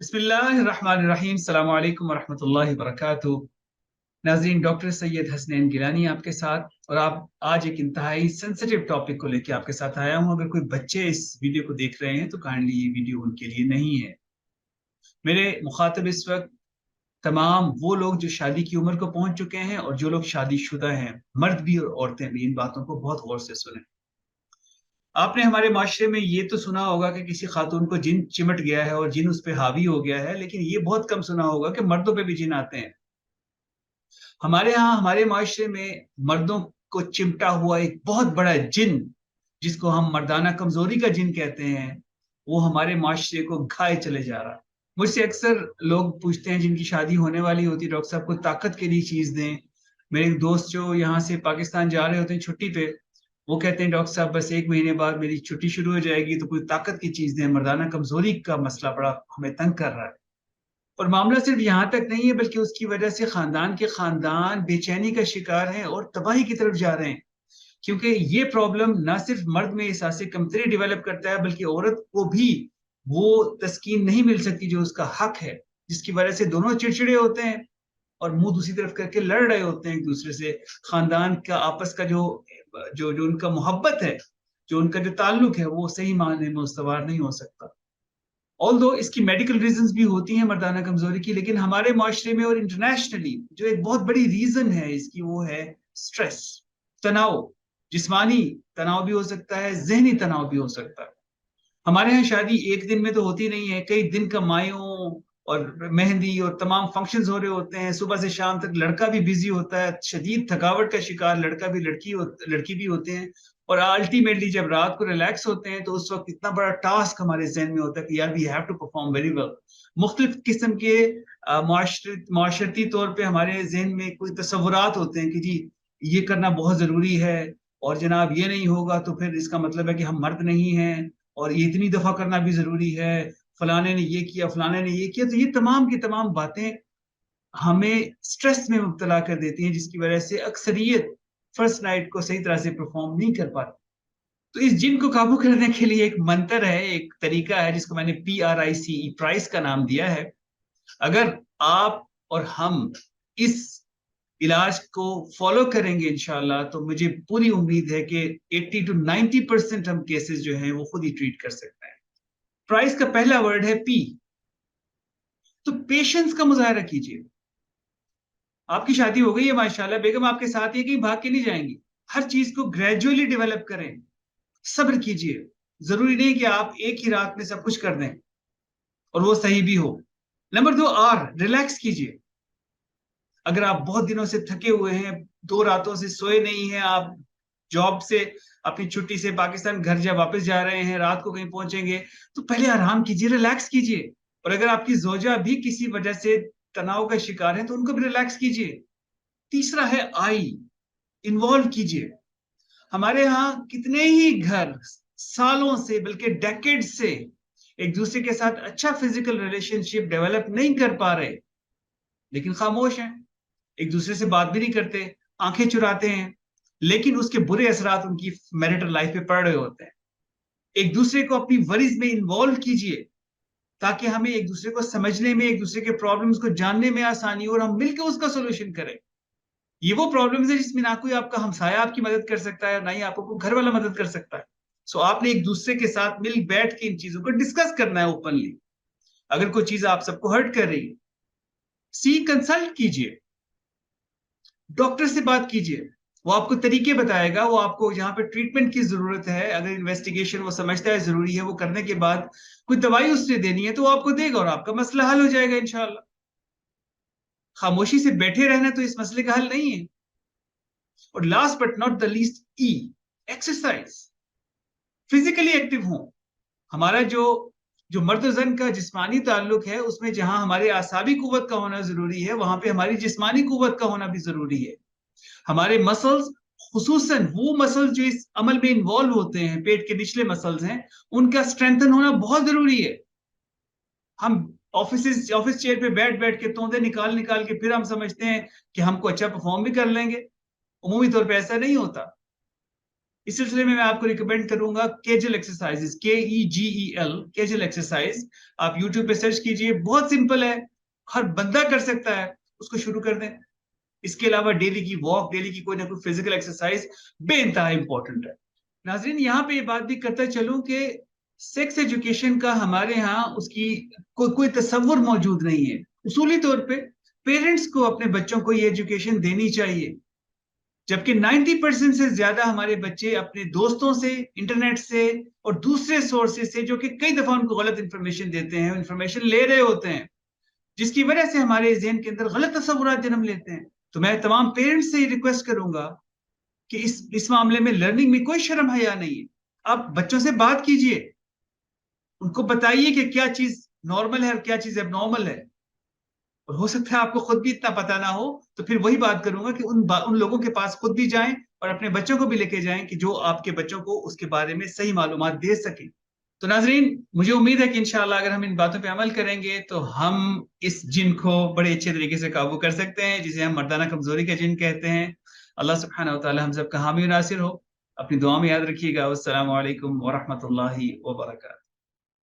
बिस्मिल्लाहिर्रहमानिर्रहीम। अस्सलाम वालेकुम वरहमतुल्लाहि वबरकातुहू। नाज़रीन, डॉक्टर सैयद हसनैन गिलानी आपके साथ, और आप आज एक इंतहाई सेंसिटिव टॉपिक को लेकर आपके साथ आया हूं। अगर कोई बच्चे इस वीडियो को देख रहे हैं तो काइंडली ये वीडियो उनके लिए नहीं है। मेरे मुखातिब इस वक्त तमाम वो लोग जो शादी की उम्र को पहुंच चुके हैं और जो लोग शादीशुदा हैं, मर्द भी और औरतें भी। इन बातों को बहुत गौर से सुने। आपने हमारे माशरे में ये तो सुना होगा कि किसी खातून को जिन चिमट गया है और जिन उस पे हावी हो गया है, लेकिन ये बहुत कम सुना होगा कि मर्दों पे भी जिन आते हैं। हमारे यहाँ हमारे माशरे में मर्दों को चिमटा हुआ एक बहुत बड़ा जिन, जिसको हम मर्दाना कमजोरी का जिन कहते हैं, वो हमारे माशरे को घाए चले जा रहा है। मुझसे अक्सर लोग पूछते हैं जिनकी शादी होने वाली होती है, डॉक्टर साहब को ताकत के लिए चीज दें। मेरे एक दोस्त जो यहाँ से पाकिस्तान जा रहे होते हैं छुट्टी पे, वो कहते हैं डॉक्टर साहब बस 1 महीने बाद मेरी छुट्टी शुरू हो जाएगी, तो कोई ताकत की चीज दें, मर्दाना कमजोरी का मसला बड़ा हमें तंग कर रहा है। और मामला सिर्फ यहाँ तक नहीं है, बल्कि उसकी वजह से खानदान के खानदान बेचैनी का शिकार हैं और तबाही की तरफ जा रहे हैं। क्योंकि ये प्रॉब्लम ना सिर्फ मर्द में एहसास कमतरी डेवलप करता है, बल्कि औरत को भी वो तस्कीन नहीं मिल सकती जो उसका हक है, जिसकी वजह से दोनों चिड़चिड़े होते हैं और मुंह दूसरी तरफ करके लड़ रहे होते हैं एक दूसरे से। खानदान का आपस का जो जो जो उनका मोहब्बत है, जो उनका जो ताल्लुक है, वो सही मायने में उस्तवार नहीं हो सकता। ऑल्दो इसकी मेडिकल रीजंस भी होती हैं मर्दाना कमजोरी की, लेकिन हमारे माशरे में और इंटरनेशनली जो एक बहुत बड़ी रीजन है इसकी, वो है स्ट्रेस, तनाव। जिस्मानी तनाव भी हो सकता है, जहनी तनाव भी हो सकता है। हमारे यहाँ शादी एक दिन में तो होती नहीं है, कई दिन का मायों और मेहंदी और तमाम फंक्शंस हो रहे होते हैं। सुबह से शाम तक लड़का भी बिजी होता है, शदीद थकावट का शिकार लड़का भी लड़की भी होते हैं। और अल्टीमेटली जब रात को रिलैक्स होते हैं तो उस वक्त इतना बड़ा टास्क हमारे जहन में होता है कि यार we have to perform very well. मुख्तलिफ किस्म के माशरती तौर पे हमारे जहन में कोई तस्वुरात होते हैं कि जी ये करना बहुत जरूरी है, और जनाब ये नहीं होगा तो फिर इसका मतलब है कि हम मर्द नहीं हैं, और ये इतनी दफा करना भी जरूरी है, फलाने ने ये किया, फलाने ने ये किया। तो ये तमाम की तमाम बातें हमें स्ट्रेस में मुब्तला कर देती हैं, जिसकी वजह से अक्सरियत फर्स्ट नाइट को सही तरह से परफॉर्म नहीं कर पाती। तो इस जिन को काबू करने के लिए एक मंत्र है, एक तरीका है, जिसको मैंने PRICE, प्राइस का नाम दिया है। अगर आप और हम इस इलाज को फॉलो करेंगे इंशाल्लाह, तो मुझे पूरी उम्मीद है कि 80 to 90% हम केसेस जो हैं वो खुद ही ट्रीट कर सकते हैं। प्राइस का पहला वर्ड है P। तो पेशेंस का मुजाहरा कीजिए। आपकी शादी हो गई है माशाल्लाह, बेगम आपके साथ ही कहीं भाग के नहीं जाएंगी। हर चीज को ग्रेजुअली डेवलप करें, सब्र कीजिए। जरूरी नहीं कि आप एक ही रात में सब कुछ कर दें और वो सही भी हो। नंबर 2, R, रिलैक्स कीजिए। अगर आप बहुत दिनों से थके हुए हैं, 2 रातों से सोए नहीं हैं, आप जॉब से अपनी छुट्टी से पाकिस्तान घर जब वापस जा रहे हैं, रात को कहीं पहुंचेंगे, तो पहले आराम कीजिए, रिलैक्स कीजिए। और अगर आपकी जोजा भी किसी वजह से तनाव का शिकार है तो उनको भी रिलैक्स कीजिए। तीसरा है I, इन्वॉल्व कीजिए। हमारे यहाँ कितने ही घर सालों से, बल्कि डेकेड से एक दूसरे के साथ अच्छा फिजिकल रिलेशनशिप डेवलप नहीं कर पा रहे, लेकिन खामोश हैं, एक दूसरे से बात भी नहीं करते, आंखें चुराते हैं, लेकिन उसके बुरे असरात उनकी मैरिटल लाइफ पे पड़ रहे होते हैं। एक दूसरे को अपनी वरीज में इन्वॉल्व कीजिए, ताकि हमें एक दूसरे को समझने में, एक दूसरे के प्रॉब्लम्स को जानने में आसानी हो और हम मिलकर उसका सोल्यूशन करें। ये वो प्रॉब्लम्स है जिसमें ना कोई आपका हमसाया आपकी मदद कर सकता है, ना ही आपको घर वाला मदद कर सकता है। सो आपने एक दूसरे के साथ मिल बैठ के इन चीजों को डिस्कस करना है ओपनली। अगर कोई चीज आप सबको हर्ट कर रही है, कंसल्ट कीजिए, डॉक्टर से बात कीजिए। वो आपको तरीके बताएगा, वो आपको जहां पे ट्रीटमेंट की जरूरत है, अगर इन्वेस्टिगेशन वो समझता है जरूरी है, वो करने के बाद कोई दवाई उसने देनी है तो वो आपको देगा और आपका मसला हल हो जाएगा इंशाल्लाह। खामोशी से बैठे रहना तो इस मसले का हल नहीं है। और last but not the least, E, exercise. Physically active हो। हमारा जो जो मर्द जन का जिस्मानी ताल्लुक है, उसमें जहां हमारे आसाबी कुव्वत का होना जरूरी है, वहां पे हमारी जिस्मानी कुव्वत का होना भी जरूरी है। हमारे मसल्स, खुसूसन वो मसल्स जो इस अमल में इन्वॉल्व होते हैं, पेट के निचले मसल्स हैं, उनका स्ट्रेंथन होना बहुत जरूरी है। हम ऑफिस चेयर पे बैठ बैठ के तोंदे निकाल निकाल के फिर हम समझते हैं कि हमको अच्छा परफॉर्म भी कर लेंगे। उमूमी तौर पे ऐसा नहीं होता। इस सिलसिले में मैं आपको रिकमेंड करूंगा Kejal exercises, KEGEL, Kejal exercise. आप यूट्यूब पे सर्च कीजिए, बहुत सिंपल है, हर बंदा कर सकता है, उसको शुरू कर दें। इसके अलावा डेली की वॉक, डेली की कोई ना कोई फिजिकल एक्सरसाइज बेइंतहा इंपॉर्टेंट है। नाजरीन, यहाँ पे ये बात भी करता चलूं कि सेक्स एजुकेशन का हमारे यहाँ उसकी कोई तस्वुर मौजूद नहीं है। उसूली तौर पे पेरेंट्स को अपने बच्चों को ये एजुकेशन देनी चाहिए, जबकि 90% से ज्यादा हमारे बच्चे अपने दोस्तों से, इंटरनेट से और दूसरे सोर्सेज से, जो कि कई दफा उनको गलत इंफॉर्मेशन देते हैं, इंफॉर्मेशन ले रहे होते हैं, जिसकी वजह से हमारे जहन के अंदर गलत तस्वुरात जन्म लेते हैं। तो मैं तमाम पेरेंट्स से रिक्वेस्ट करूंगा कि इस मामले में लर्निंग में कोई शर्म हया नहीं है। आप बच्चों से बात कीजिए, उनको बताइए कि क्या चीज नॉर्मल है और क्या चीज एबनॉर्मल है। और हो सकता है आपको खुद भी इतना पता ना हो, तो फिर वही बात करूंगा कि उन लोगों के पास खुद भी जाएं और अपने बच्चों को भी लेके जाएं कि जो आपके बच्चों को उसके बारे में सही मालूमात दे सकें। तो नाजरीन, मुझे उम्मीद है कि इंशाअल्लाह अगर हम इन बातों पे अमल करेंगे तो हम इस जिन को बड़े अच्छे तरीके से काबू कर सकते हैं, जिसे हम मर्दाना कमजोरी का जिन कहते हैं। अल्लाह सुब्हानहू व तआला हम सबका हामी और नासिर हो। अपनी दुआ में याद रखिएगा। अस्सलामु अलैकुम व रहमतुल्लाहि व बरकातहू।